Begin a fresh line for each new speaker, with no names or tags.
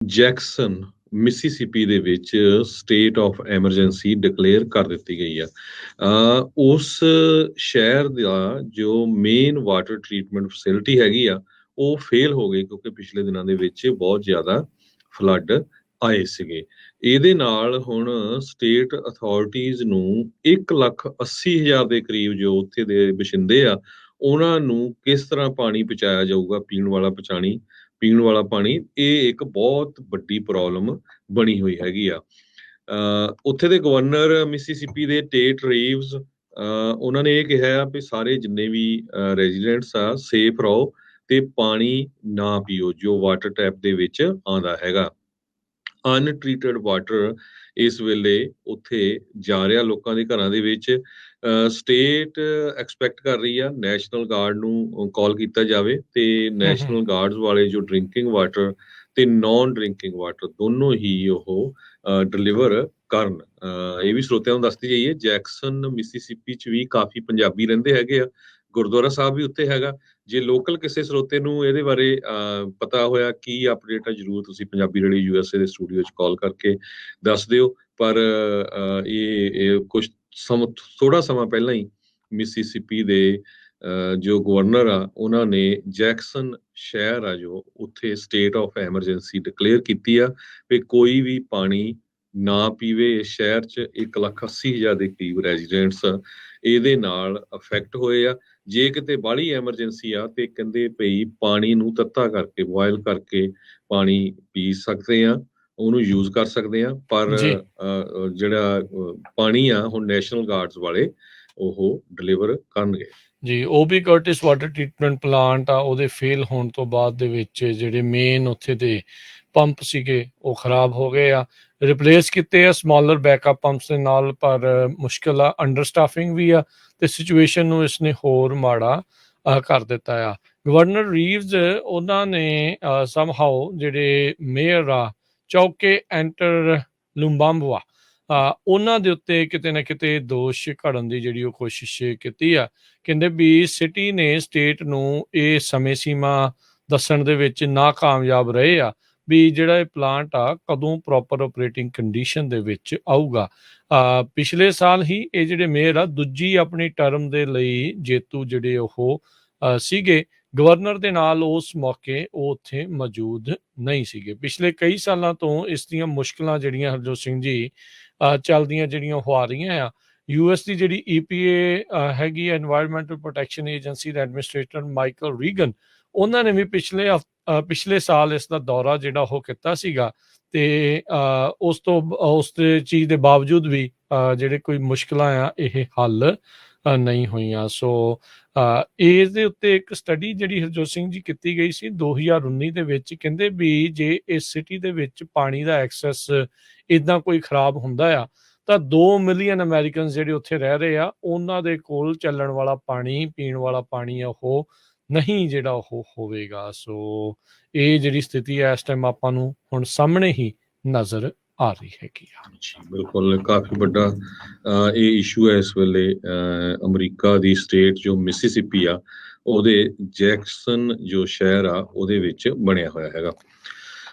Jackson Mississippi ਦੇ ਵਿੱਚ state of emergency declare ਕਰ ਦਿੱਤੀ ਗਈ ਆ। ਉਸ ਸ਼ਹਿਰ ਦਾ ਜੋ ਮੇਨ ਵਾਟਰ ਟਰੀਟਮੈਂਟ ਫੈਸਿਲਿਟੀ ਹੈਗੀ ਆ ਉਹ ਫੇਲ ਹੋ ਗਈ, ਕਿਉਂਕਿ ਪਿਛਲੇ ਦਿਨਾਂ ਦੇ ਵਿੱਚ ਬਹੁਤ ਜ਼ਿਆਦਾ ਫਲੱਡ ਆਏ ਸੀਗੇ। ਇਹਦੇ ਨਾਲ ਹੁਣ ਸਟੇਟ ਅਥਾਰਟੀਜ਼ ਨੂੰ 1,80,000 ਦੇ ਕਰੀਬ ਜੋ ਉੱਥੇ ਦੇ ਵਸਿੰਦੇ ਆ ਉਹਨਾਂ ਨੂੰ ਕਿਸ ਤਰ੍ਹਾਂ ਪਾਣੀ ਪਹੁੰਚਾਇਆ ਜਾਊਗਾ, ਪੀਣ ਵਾਲਾ ਪਾਣੀ, ਇਹ ਇੱਕ ਬਹੁਤ ਵੱਡੀ ਪ੍ਰੋਬਲਮ ਬਣੀ ਹੋਈ ਹੈਗੀ ਆ। ਉੱਥੇ ਦੇ ਗਵਰਨਰ ਮਿਸੀਸਿਪੀ ਦੇ ਟੇਟ ਰੀਵਜ਼ ਉਹਨਾਂ ਨੇ ਇਹ ਕਿਹਾ ਵੀ ਸਾਰੇ ਜਿੰਨੇ ਵੀ ਰੈਜ਼ੀਡੈਂਟਸ ਆ ਸੇਫ ਰਹੋ ਤੇ ਪਾਣੀ ਨਾ ਪੀਓ ਜੋ ਵਾਟਰ ਟੈਪ ਦੇ ਵਿੱਚ ਆਉਂਦਾ ਹੈਗਾ। ਅਨਟ੍ਰੀਟਡ ਵਾਟਰ ਇਸ ਵੇਲੇ ਉੱਥੇ ਜਾ ਰਿਹਾ ਲੋਕਾਂ ਦੇ ਘਰਾਂ ਦੇ ਵਿੱਚ। ਸਟੇਟ ਐਕਸਪੈਕਟ ਕਰ ਰਹੀ ਆ ਨੈਸ਼ਨਲ ਗਾਰਡ ਨੂੰ ਕਾਲ ਕੀਤਾ ਜਾਵੇ ਤੇ ਨੈਸ਼ਨਲ ਗਾਰਡਸ ਵਾਲੇ ਜੋ ਡਰਿੰਕਿੰਗ ਵਾਟਰ ਤੇ ਨੌਨ ਡਰਿੰਕਿੰਗ ਵਾਟਰ ਦੋਨੋਂ ਹੀ ਉਹ ਡਿਲੀਵਰ ਕਰਨ। ਇਹ ਵੀ ਸਰੋਤਿਆਂ ਨੂੰ ਦੱਸਦੀ ਜਾਈਏ, ਜੈਕਸਨ ਮਿਸੀਸਿਪੀ ਚ ਵੀ ਕਾਫੀ ਪੰਜਾਬੀ ਰਹਿੰਦੇ ਹੈਗੇ ਆ, ਗੁਰਦੁਆਰਾ ਸਾਹਿਬ ਵੀ ਉੱਥੇ ਹੈਗਾ। ਜੇ ਲੋਕਲ ਕਿਸੇ ਸਰੋਤੇ ਨੂੰ ਇਹਦੇ ਬਾਰੇ ਪਤਾ ਹੋਇਆ ਕੀ ਅਪਡੇਟ ਆ, ਜ਼ਰੂਰ ਤੁਸੀਂ ਪੰਜਾਬੀ ਰੇਡੀਓ USA ਦੇ ਸਟੂਡੀਓ 'ਚ ਕਾਲ ਕਰਕੇ ਦੱਸ ਦਿਓ। ਪਰ ਇਹ ਕੁਝ ਥੋੜਾ ਸਮਾਂ ਪਹਿਲਾਂ ਹੀ ਮਿਸੀਸਿਪੀ ਦੇ ਜੋ ਗਵਰਨਰ ਆ ਉਹਨਾਂ ਨੇ ਜੈਕਸਨ ਸ਼ਹਿਰ ਆ ਜੋ ਉੱਥੇ ਸਟੇਟ ਆਫ ਐਮਰਜੈਂਸੀ ਡਿਕਲੇਅਰ ਕੀਤੀ ਆ ਵੀ ਕੋਈ ਵੀ ਪਾਣੀ ਨਾ ਪੀਵੇ। ਇਸ ਸ਼ਹਿਰ 'ਚ 1,80,000 ਦੇ ਕਰੀਬ ਰੈਜ਼ੀਡੈਂਟਸ ਇਹਦੇ ਨਾਲ ਅਫੈਕਟ ਹੋਏ ਆ। ਜੇ ਕਿਤੇ ਬਾਹਲੀ ਐਮਰਜੈਂਸੀ ਆ ਤੇ ਕਹਿੰਦੇ ਭਈ ਪਾਣੀ ਨੂੰ ਤੱਤਾ ਕਰਕੇ ਬੋਇਲ ਕਰਕੇ ਪਾਣੀ ਪੀ ਸਕਦੇ ਆ, ਉਹਨੂੰ ਯੂਜ਼ ਕਰ ਸਕਦੇ ਆ। ਪਰ ਜਿਹੜਾ ਪਾਣੀ ਆ ਹੁਣ ਨੈਸ਼ਨਲ ਗਾਰਡਸ ਵਾਲੇ ਉਹ ਡਿਲੀਵਰ ਕਰਨਗੇ
ਜੀ। ਉਹ ਵੀ ਕਰਟਿਸ ਵਾਟਰ ਟਰੀਟਮੈਂਟ ਪਲਾਂਟ ਆ ਉਹਦੇ ਫੇਲ ਹੋਣ ਤੋਂ ਬਾਅਦ ਦੇ ਵਿੱਚ ਜਿਹੜੇ ਮੇਨ ਉੱਥੇ ਦੇ ਪੰਪ ਸੀਗੇ ਉਹ ਖਰਾਬ ਹੋ ਗਏ ਆ, ਰਿਪਲੇਸ ਕੀਤੇ ਆ ਸਮਾਲਰ ਬੈਕਅਪ ਪੰਪਸ ਦੇ ਨਾਲ। ਪਰ ਮੁਸ਼ਕਿਲ ਆ, ਅੰਡਰ ਸਟਾਫਿੰਗ ਵੀ ਆ ਤੇ ਸਿਚੁਏਸ਼ਨ ਨੂੰ ਇਸਨੇ ਹੋਰ ਮਾੜਾ ਕਰ ਦਿੱਤਾ ਆ। ਗਵਰਨਰ ਰੀਵਜ਼ ਉਹਨਾਂ ਨੇ ਸਮਹਾਓ ਜਿਹੜੇ ਮੇਅਰ ਆ ਚੌਕੇ ਐਂਟਰ ਲੁੰਬਾਂਬਵਾ ਉਹਨਾਂ ਦੇ ਉੱਤੇ ਕਿਤੇ ਨਾ ਕਿਤੇ ਦੋਸ਼ ਘੜਨ ਦੀ ਜਿਹੜੀ ਉਹ ਕੋਸ਼ਿਸ਼ ਕੀਤੀ ਆ। ਕਹਿੰਦੇ ਵੀ ਸਿਟੀ ਨੇ ਸਟੇਟ ਨੂੰ ਇਹ ਸਮੇਂ ਸੀਮਾ ਦੱਸਣ ਦੇ ਵਿੱਚ ਨਾਕਾਮਯਾਬ ਰਹੇ ਆ ਵੀ ਜਿਹੜਾ ਇਹ ਪਲਾਂਟ ਆ ਕਦੋਂ ਪ੍ਰੋਪਰ ਆਪਰੇਟਿੰਗ ਕੰਡੀਸ਼ਨ ਦੇ ਵਿੱਚ ਆਊਗਾ। ਪਿਛਲੇ ਸਾਲ ਹੀ ਇਹ ਜਿਹੜੇ ਮੇਅਰ ਆ ਦੂਜੀ ਆਪਣੀ ਟਰਮ ਦੇ ਲਈ ਜੇਤੂ ਜਿਹੜੇ ਉਹ ਸੀਗੇ। ਗਵਰਨਰ ਦੇ ਨਾਲ ਉਸ ਮੌਕੇ ਉਹ ਉੱਥੇ ਮੌਜੂਦ ਨਹੀਂ ਸੀਗੇ। ਪਿਛਲੇ ਕਈ ਸਾਲਾਂ ਤੋਂ ਇਸ ਦੀਆਂ ਮੁਸ਼ਕਿਲਾਂ ਜਿਹੜੀਆਂ ਹਰਜੋਤ ਸਿੰਘ ਜੀ ਚੱਲਦੀਆਂ ਜਿਹੜੀਆਂ ਉਹ ਆ ਰਹੀਆਂ ਆ। US ਦੀ ਜਿਹੜੀ EPA ਹੈਗੀ ਆ, ਐਨਵਾਇਰਨਮੈਂਟਲ ਪ੍ਰੋਟੈਕਸ਼ਨ ਏਜੰਸੀ ਦਾ ਐਡਮਿਨਿਸਟ੍ਰੇਟਰ ਮਾਈਕਲ ਰੀਗਨ, ਉਹਨਾਂ ਨੇ ਵੀ ਪਿਛਲੇ ਸਾਲ ਇਸ ਦਾ ਦੌਰਾ ਜਿਹੜਾ ਉਹ ਕੀਤਾ ਸੀਗਾ ਤੇ ਉਸ ਚੀਜ਼ ਦੇ ਬਾਵਜੂਦ ਵੀ ਜਿਹੜੇ ਕੋਈ ਮੁਸ਼ਕਿਲਾਂ ਆ ਇਹ ਹੱਲ ਨਹੀਂ ਹੋਈਆਂ। ਸੋ ਇਸ ਦੇ ਉੱਤੇ ਇੱਕ ਸਟੱਡੀ ਜਿਹੜੀ ਹਰਜੋਤ ਸਿੰਘ ਜੀ ਕੀਤੀ ਗਈ ਸੀ 2019 ਦੇ ਵਿੱਚ, ਕਹਿੰਦੇ ਵੀ ਜੇ ਇਸ ਸਿਟੀ ਦੇ ਵਿੱਚ ਪਾਣੀ ਦਾ ਐਕਸੈਸ ਇੱਦਾਂ ਕੋਈ ਖਰਾਬ ਹੁੰਦਾ ਆ ਤਾਂ 2 ਮਿਲੀਅਨ ਅਮਰੀਕਨ ਜਿਹੜੇ ਉੱਥੇ ਰਹਿ ਰਹੇ ਆ ਉਹਨਾਂ ਦੇ ਕੋਲ ਚੱਲਣ ਵਾਲਾ ਪਾਣੀ, ਪੀਣ ਵਾਲਾ ਪਾਣੀ ਆ ਉਹ ਨਹੀਂ ਜਿਹੜਾ ਉਹ ਹੋਵੇਗਾ। ਸੋ ਇਹ ਜਿਹੜੀ ਸਥਿਤੀ ਹੈ ਇਸ ਟਾਈਮ ਆਪਾਂ ਨੂੰ ਹੁਣ ਸਾਹਮਣੇ ਹੀ ਨਜ਼ਰ ਆ ਰਹੀ ਹੈਗੀ ਆ।
ਬਿਲਕੁਲ ਕਾਫੀ ਵੱਡਾ ਇਹ ਇਸ਼ੂ ਹੈ ਇਸ ਵੇਲੇ। ਅਮਰੀਕਾ ਦੀ ਸਟੇਟ ਜੋ ਮਿਸੀਸਿਪੀ ਆ ਉਹਦੇ ਜੈਕਸਨ ਜੋ ਸ਼ਹਿਰ ਆ ਉਹਦੇ ਵਿੱਚ ਬਣਿਆ ਹੋਇਆ ਹੈਗਾ।